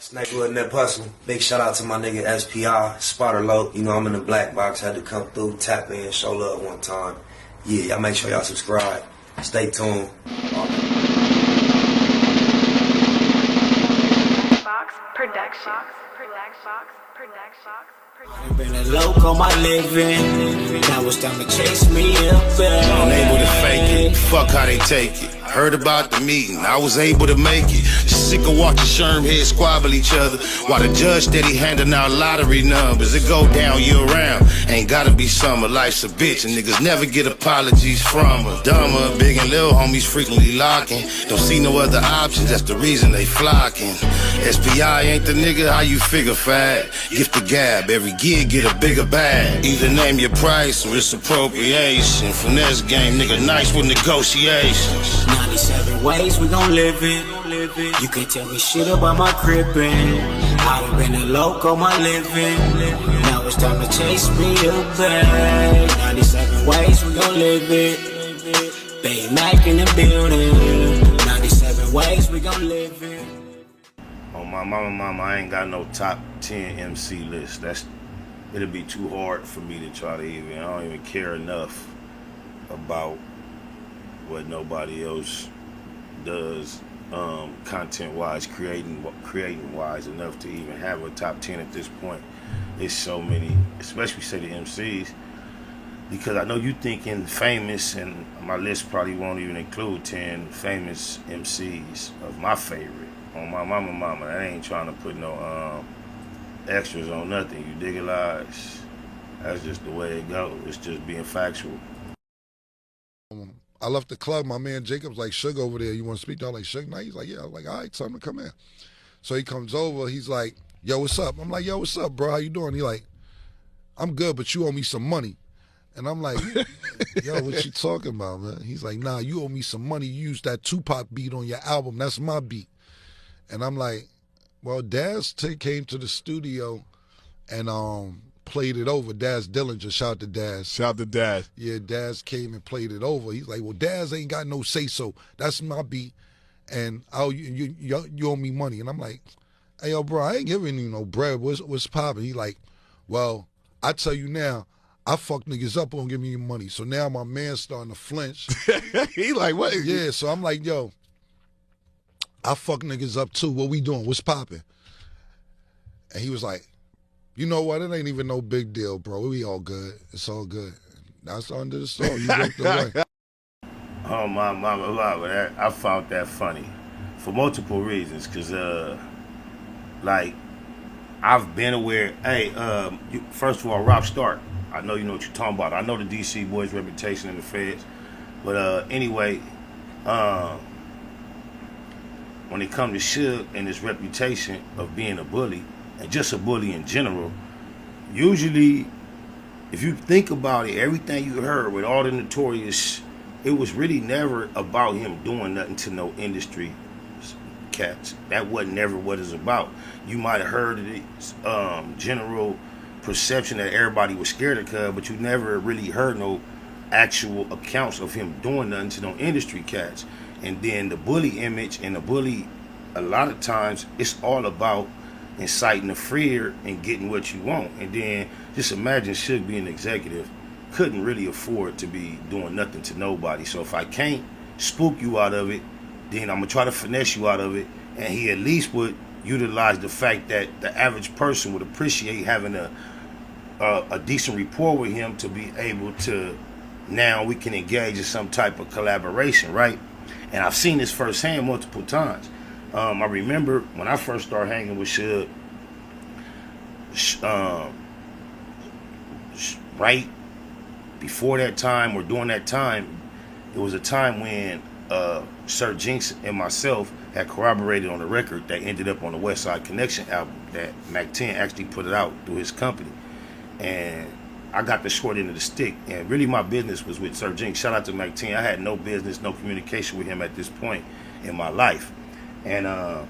Snakewood Nip Hustle. Big shout out to my nigga SPI, Spotter Low. You know I'm in the black box, had to come through, tap in, show love one time. Yeah, y'all make sure y'all subscribe. Stay tuned. Box Production. I've been a loco my living. Now it's time to chase me up there. Unable to fake it, fuck how they take it. Heard about the meeting, I was able to make it. Sick of watching Sherm heads squabble each other while the judge steady handing out lottery numbers. It go down year round, ain't gotta be summer. Life's a bitch and niggas never get apologies from her. Dumber, big and little homies frequently locking. Don't see no other options, that's the reason they flocking. SPI ain't the nigga, how you figure fat? Gift the gab, every gig get a bigger bag. Either name your price or it's appropriation. Finesse game, nigga nice with negotiations. 97 ways we gon' live it. You can't tell me shit about my crippin'. I done been a loco my living. Now it's time to chase me up there. 97 ways we gon' live it. Bay Mack in the building. 97 ways we gon' live it. On my mama, I ain't got no top 10 MC list. It'll be too hard for me to try to I don't even care enough about what nobody else does, content-wise, creating-wise, enough to even have a top 10 at this point. It's so many, especially say the MCs, because I know you thinking famous, and my list probably won't even include 10 famous MCs of my favorite. On my mama, I ain't trying to put no extras on nothing. You dig it, lies? That's just the way it goes. It's just being factual. I left the club. My man Jacob's like, Suge over there, you want to speak to her? Like, Suge Knight? He's like, yeah. I was like, all right, tell him to come in. So he comes over. He's like, yo, what's up? I'm like, yo, what's up, bro? How you doing? He like, I'm good, but you owe me some money. And I'm like, yo, what you talking about, man? He's like, nah, you owe me some money. You used that Tupac beat on your album. That's my beat. And I'm like, well, Daz came to the studio and played it over. Daz Dillinger, shout out to Daz. Shout out to Daz. Yeah, Daz came and played it over. He's like, well, Daz ain't got no say-so. That's my beat, and you owe me money. And I'm like, hey, yo, bro, I ain't giving you no bread. What's poppin'? He like, well, I tell you now, I fuck niggas up on give me your money. So now my man's starting to flinch. He like, what? Yeah, so I'm like, yo, I fuck niggas up too. What we doing? What's poppin'? And he was like, you know what? It ain't even no big deal, bro. We all good. It's all good. That's the end of the story. You walked away. Oh, my mama, I found that funny for multiple reasons. Because, like, I've been aware. Hey, first of all, Rob Stark, I know you know what you're talking about. I know the DC boys' reputation in the feds. But anyway, when it comes to Suge and his reputation of being a bully, and just a bully in general, usually, if you think about it, everything you heard with all the notorious, it was really never about him doing nothing to no industry cats. That wasn't never what it's about. You might have heard it, general perception that everybody was scared of Cub, but you never really heard no actual accounts of him doing nothing to no industry cats. And then the bully image and the bully, a lot of times, it's all about inciting the fear and getting what you want. And then just imagine Suge being an executive, couldn't really afford to be doing nothing to nobody. So if I can't spook you out of it, then I'm gonna try to finesse you out of it. And he at least would utilize the fact that the average person would appreciate having a decent rapport with him to be able to, now we can engage in some type of collaboration, right? And I've seen this firsthand multiple times. I remember when I first started hanging with Suge, right before that time or during that time, it was a time when Sir Jinx and myself had corroborated on a record that ended up on the West Side Connection album that Mack 10 actually put it out through his company. And I got the short end of the stick, and really my business was with Sir Jinx. Shout out to Mack 10. I had no business, no communication with him at this point in my life. And I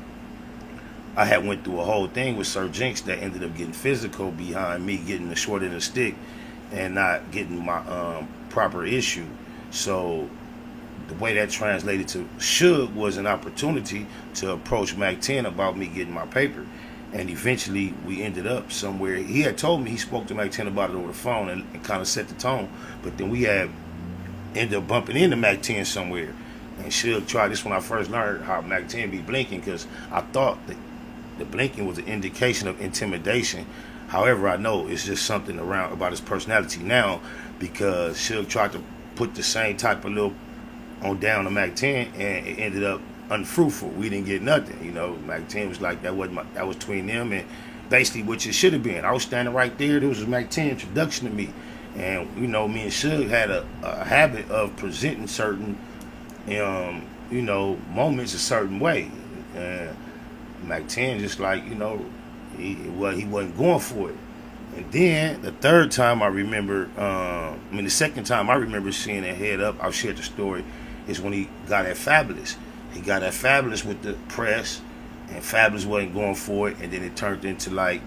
had went through a whole thing with Sir Jinx that ended up getting physical behind me getting the short end of the stick and not getting my proper issue. So the way that translated to Suge was an opportunity to approach Mack 10 about me getting my paper. And eventually we ended up somewhere. He had told me he spoke to Mack 10 about it over the phone and kind of set the tone. But then we had ended up bumping into Mack 10 somewhere. And Suge tried this when I first learned how Mack 10 be blinking, because I thought that the blinking was an indication of intimidation. However, I know it's just something around about his personality now, because Suge tried to put the same type of little on down to Mack 10, and it ended up unfruitful. We didn't get nothing, you know. Mack 10 was like, that was between them and basically what it should have been. I was standing right there. This was Mack 10 introduction to me, and you know, me and Suge had a habit of presenting certain, you know, moments a certain way. And Mack 10 just like, you know, he wasn't going for it. And then the third time I remember, the second time I remember seeing it head up, I've shared the story, is when he got at Fabulous. He got at Fabulous with the press, and Fabulous wasn't going for it, and then it turned into like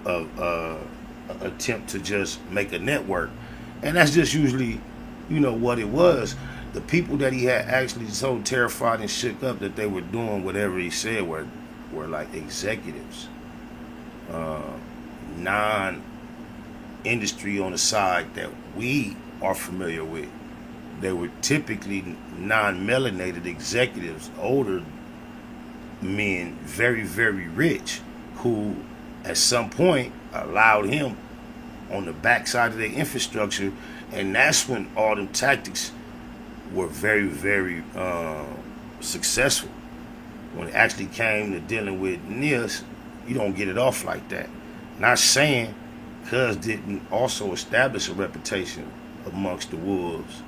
a attempt to just make a network. And that's just usually, you know, what it was. The people that he had actually so terrified and shook up that they were doing whatever he said were like executives, non-industry on the side that we are familiar with. They were typically non-melanated executives, older men, very, very rich, who at some point allowed him on the backside of their infrastructure. And that's when all them tactics were very, very successful. When it actually came to dealing with this, you don't get it off like that. Not saying Cuz didn't also establish a reputation amongst the wolves,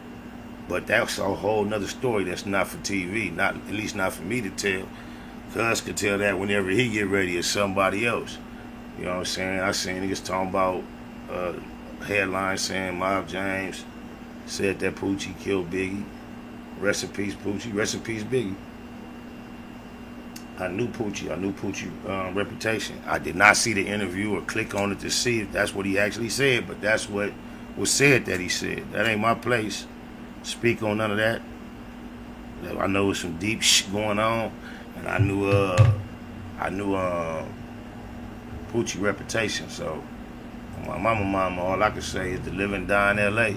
but that's a whole nother story that's not for TV, not at least not for me to tell. Cuz could tell that whenever he get ready as somebody else. You know what I'm saying? I seen niggas talking about headlines saying Mob James said that Poochie killed Biggie. Rest in peace, Poochie. Rest in peace, Biggie. I knew Poochie reputation. I did not see the interview or click on it to see if that's what he actually said, but that's what was said that he said. That ain't my place. Speak on none of that. I know there's some deep shit going on, and I knew Poochie reputation. So my mama, all I can say is to live and die in LA.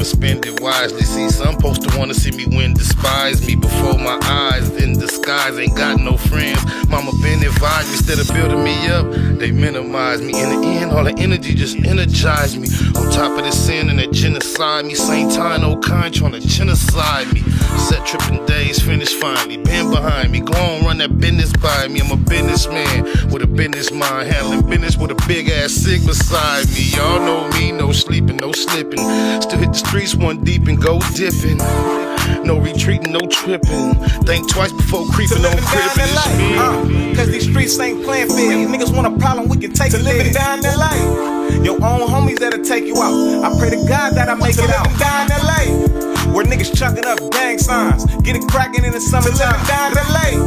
Spend it wisely. See, some supposed to wanna see me win, despise me before my eyes. In disguise, ain't got no friends. Mama been advised me, instead of building me up, they minimize me. In the end, all the energy just energized me. On top of the sin and that genocide me. Same time, no kind trying to genocide me. Set tripping days, finished finally. Been behind me, go on, run that business by me. I'm a businessman with a business mind, handling business with a big ass sig beside me. Y'all know me, no sleeping, no slipping. Still hit the streets one deep and go dipping. No retreating, no tripping. Think twice before creeping on crippin'. It's me. Cause these streets ain't playing fair. You niggas want a problem, we can take it. Living down that life. Your own homies that'll take you out. I pray to God that I make it out. Down that life. Where niggas chucking up gang signs. Get it cracking in the summertime. Down that life.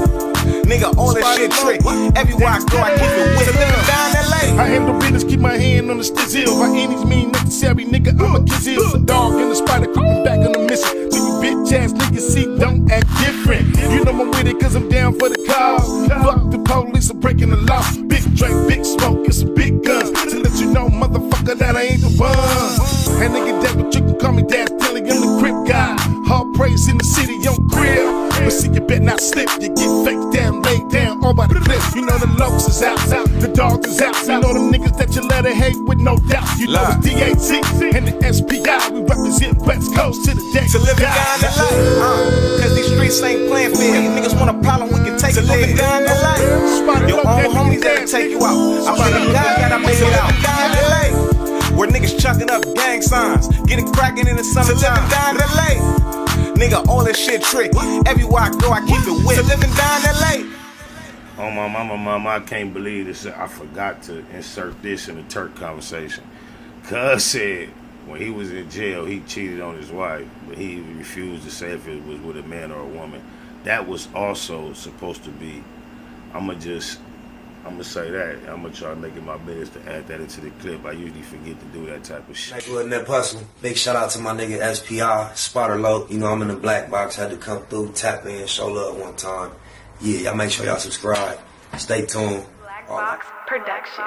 Nigga, all that shit trick. Everywhere I go, I keep it with. Living down that life. I handle business, keep my hand on the stizzle. By any means necessary, nigga, I'm a kizzle. The dog in the spider creeping back on the mission. So you bitch ass niggas see, don't act different. You know I'm with it cause I'm down for the cause. Fuck the police, I'm breaking the law. Big drink, big smoke, and some big guns. To let you know, motherfucker, that I ain't the one. And nigga, that but you can call me Dad Dilly, I'm the crib guy. Hard praise in the city, on crib. But see, you better not slip. You get faked down, laid down, all by the cliff. You know the locs is out, the dogs is out. You know them niggas that you let it hate with no doubt. You know it's DAT and the SPI. We represent West Coast to the day. To live down the life. Cause these streets ain't playing fair. You niggas want a problem, we can take it. Living down the life. Your own homies that'll take you out. I pray to God that I make it out. Down the life. Where niggas chucking up gang signs. Get it cracking in the summertime. Down the life. Nigga, all that shit trick. Everywhere I go, I keep it wet. Living down that lake. Oh my mama, I can't believe this. I forgot to insert this in the Turk conversation. Cuz said when he was in jail, he cheated on his wife, but he refused to say if it was with a man or a woman. That was also supposed to be, I'm gonna say that. I'm gonna try to make it my business to add that into the clip. I usually forget to do that type of shit. Nigga Nip Hustle. Big shout out to my nigga SPI, Spotter Low. You know, I'm in the black box, had to come through, tap in, show love one time. Yeah, y'all make sure y'all subscribe. Stay tuned. Black Box Production.